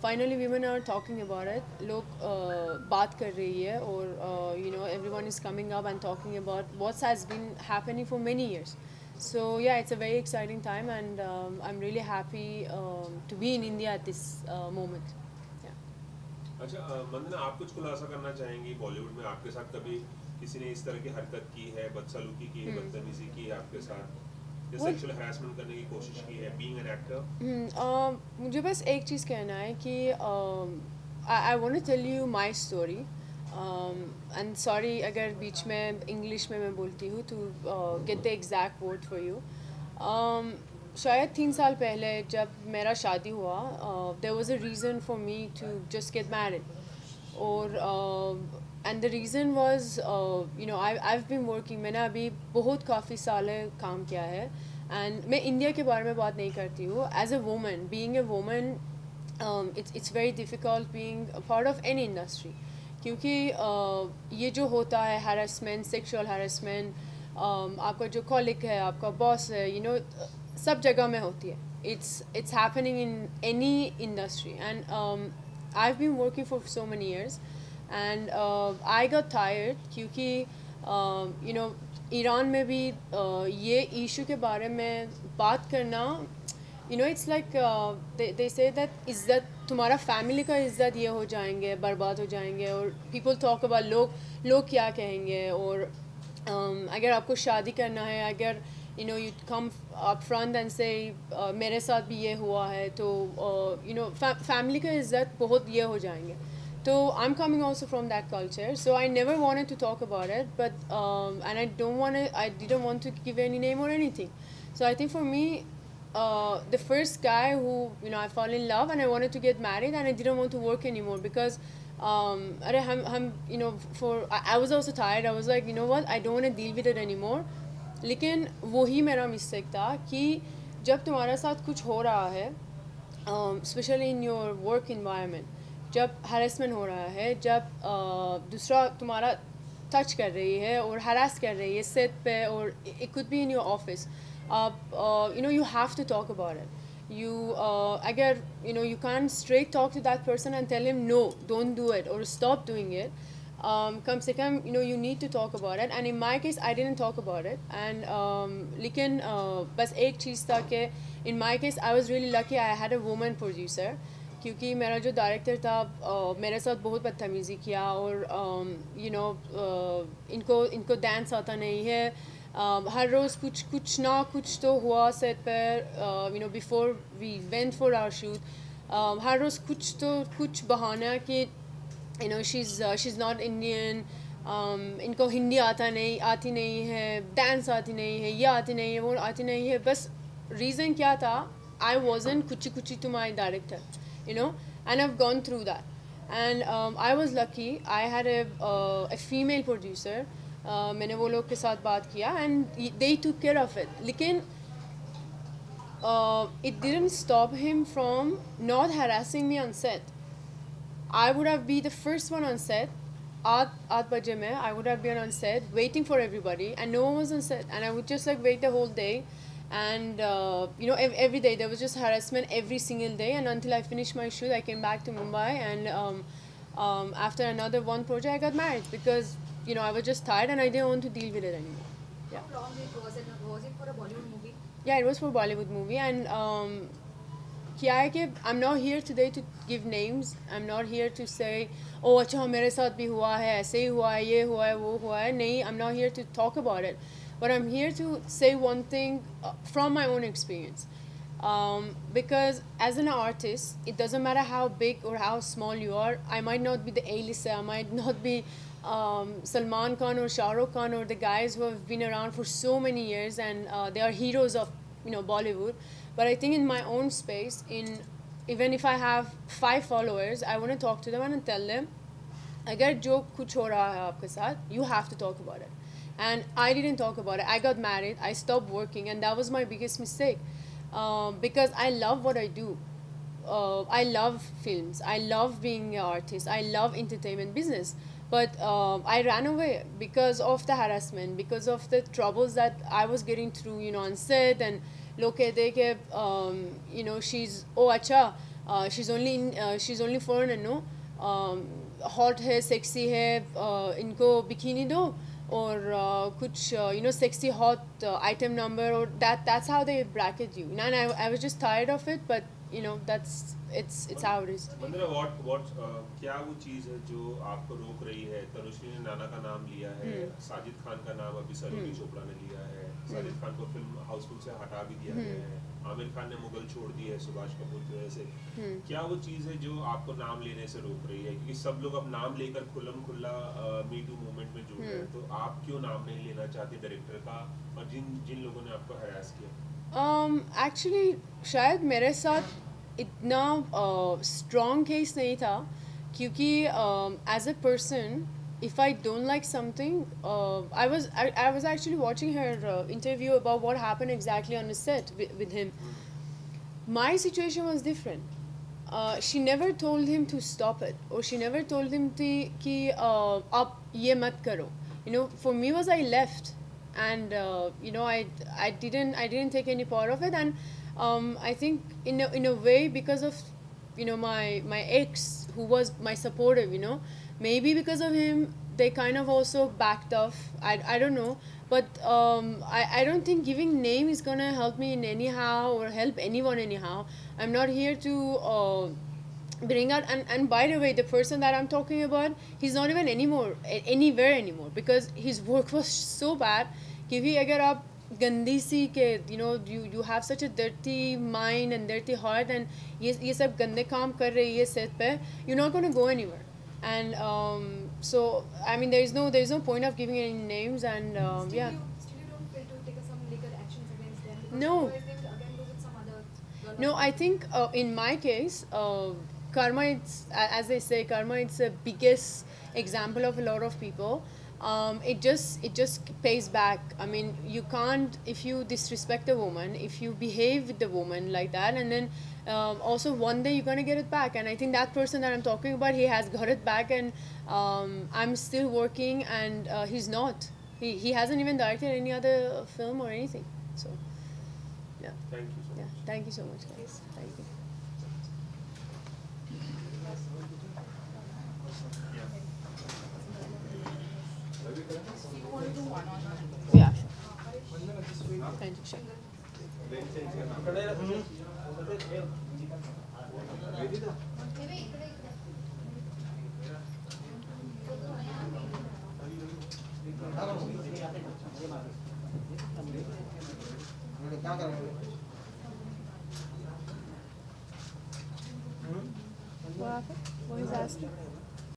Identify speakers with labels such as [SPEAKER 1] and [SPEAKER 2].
[SPEAKER 1] Finally women are talking about it. लोग बात कर रही है और everyone is coming up and talking about what has been happening for many years. So yeah, it's a very exciting time, and I'm really happy to be in India at this moment. Yeah.
[SPEAKER 2] अच्छा, वंदना, आप कुछ खुलासा करना चाहेंगी बॉलीवुड में आपके साथ कभी किसी ने इस तरह की हरकत की है, बदसलूकी की है, बदतमीजी की है आपके साथ, या
[SPEAKER 1] Well,
[SPEAKER 2] सेक्सुअल हरासमेंट करने की कोशिश की है बीइंग एन एक्टर?
[SPEAKER 1] मुझे बस एक चीज़ कहना है कि I want to tell you my story, and sorry अगर बीच में इंग्लिश में मैं बोलती हूँ, to get the exact word for you. शायद 3 साल पहले जब मेरा शादी हुआ, there was a reason for me to just get married. और and the reason was, I've been working. मैंने अभी बहुत काफ़ी साल काम किया है, एंड मैं इंडिया के बारे में बात नहीं करती हूँ. As a woman, being a woman, it's very difficult being a part of any industry, क्योंकि ये जो होता है harassment, sexual harassment, आपका जो कॉलिग है, आपका बॉस है, सब जगह में होती है. It's happening in any industry, and I've been working for so many years, and I got tired क्योंकि ईरान में भी ये इशू के बारे में बात करना, it's like they say that इज़्ज़त, तुम्हारा फैमिली का इज़्ज़त ये हो जाएंगे, बर्बाद हो जाएंगे, और people talk about लोग क्या कहेंगे. और अगर आपको शादी करना है, अगर you come up front and say मेरे साथ भी ये हुआ है, तो फैमिली का इज़्ज़त बहुत ये हो जाएंगे. So I'm coming also from that culture, so I never wanted to talk about it, but and I didn't want to give any name or anything. So I think for me, the first guy who I fell in love, and I wanted to get married, and I didn't want to work anymore because for I was also tired. I was like, you know what, I don't want to deal with it anymore. लेकिन वही मेरा mistake था कि जब तुम्हारे साथ कुछ हो रहा है, specially in your work environment, जब हरेसमेंट हो रहा है, जब दूसरा तुम्हारा टच कर रही है और हरास कर रही है सेट पे, और it could be in your office, आप you have to talk about it. You agar you can't straight talk to that person and tell him no, don't do it, or stop doing it. Come se kam, you need to talk about it, and in my case I didn't talk about it. And lekin bas ek cheez tha ke in my case I was really lucky I had a woman producer, क्योंकि मेरा जो director था मेरे साथ बहुत बदतमीज़ी किया, और इनको डांस आता नहीं है. हर रोज़ कुछ ना कुछ तो हुआ सेट पर, before we went for our shoot. हर रोज़ कुछ बहाना कि she's not Indian, इनको हिंदी आती नहीं है, डांस आती नहीं है, ये आती नहीं है, वो आती नहीं है. बस रीज़न क्या था? I wasn't kuchi to my director, and I've gone through that. And I was lucky. I had a female producer. मैंने वो लोग के साथ बात किया, and they took care of it. लेकिन it didn't stop him from not harassing me on set. I would have been the first one on set. At baje mein, I would have been on set waiting for everybody, and no one was on set, and I would just like wait the whole day. And every day there was just harassment every single day, and until I finished my shoot, I came back to Mumbai, and after another one project I got married, because I was just tired and I didn't want to deal with it anymore. Yeah.
[SPEAKER 3] How long it was it? Was it for a Bollywood movie?
[SPEAKER 1] Yeah, it was for Bollywood movie, and क्या है कि I'm not here today to give names. I'm not here to say, oh अच्छा मेरे साथ भी हुआ है, ऐसे ही हुआ है, ये हुआ है, वो हुआ है. नहीं, I'm not here to talk about it. But I'm here to say one thing from my own experience. Because as an artist, it doesn't matter how big or how small you are. I might not be the A-lister, I might not be Salman Khan or Shah Rukh Khan, or the guys who have been around for so many years, and they are heroes of Bollywood. But I think in my own space, even if I have 5 followers, I want to talk to them and tell them, अगर जो कुछ हो रहा है आपके साथ, you have to talk about it. And I didn't talk about it. I got married, I stopped working, and that was my biggest mistake. Because I love what I do. I love films, I love being an artist, I love entertainment business. But I ran away because of the harassment, because of the troubles that I was getting through, on set. And लोग कहते हैं कि she's, oh अच्छा, she's only foreigner, no. Hot है, sexy है, इनको bikini दो और कुछ sexy hot item number, or that's how they bracket you. And I was just tired of it, but that's it's how it is.
[SPEAKER 2] Vandana, what क्या वो चीज़ है जो आपको रोक रही है? तनुश्री ने नाना का नाम लिया है, साजिद खान का नाम अभी सरोनी चोपड़ा ने लिया है, साजिद खान को फिल्म हाउसफुल से हटा भी दिया गया है, आमिर खान ने मुगल छोड़ दी है सुभाष कपूर की वजह से। क्या वो चीज़ है जो आपको नाम लेने से रोक रही है? क्योंकि सब लोग अब नाम लेकर खुल्लम खुल्ला मी टू मूवमेंट में जुड़ रहे हैं, तो आप क्यों नाम नहीं लेना चाहते डायरेक्टर का, और जिन लोगों ने आपको हरास किया?
[SPEAKER 1] एक्चुअली शायद मेरे साथ इतना स्ट्रॉन्ग केस नहीं था, क्योंकि as a person, if I don't like something, I was actually watching her interview about what happened exactly on the set with him. My situation was different. She never told him to stop it, or she never told him कि आप ये मत करो. For me was I left, and I didn't take any part of it, and I think in a way, because of my ex, who was my supportive, maybe because of him they kind of also backed off. I don't know, but I don't think giving name is gonna help me in anyhow, or help anyone anyhow. I'm not here to bring out, and by the way, the person that I'm talking about, he's not even anywhere anymore, because his work was so bad. क्योंकि अगर आप गंदी सी के you have such a dirty mind and dirty heart, and ये सब गंदे काम कर रही है सेट पे, you're not going to go anywhere. And so I mean, there is no point of giving any names, and
[SPEAKER 3] Still
[SPEAKER 1] yeah.
[SPEAKER 3] you don't feel to take some legal actions against them, because
[SPEAKER 1] No.
[SPEAKER 3] otherwise they will again go with some other girl.
[SPEAKER 1] No, I think in my case, karma, as they say, karma, it's the biggest example of a lot of people. It just pays back. I mean, you can't, if you disrespect a woman, if you behave with the woman like that, and then also one day you're gonna get it back. And I think that person that I'm talking about, he has got it back, and I'm still working, and he's not. He hasn't even directed any other film or anything. So yeah.
[SPEAKER 2] Thank you so
[SPEAKER 1] Yeah,
[SPEAKER 2] much.
[SPEAKER 1] thank you so much, guys. Thank you. Yeah, sure. Thank you, sure.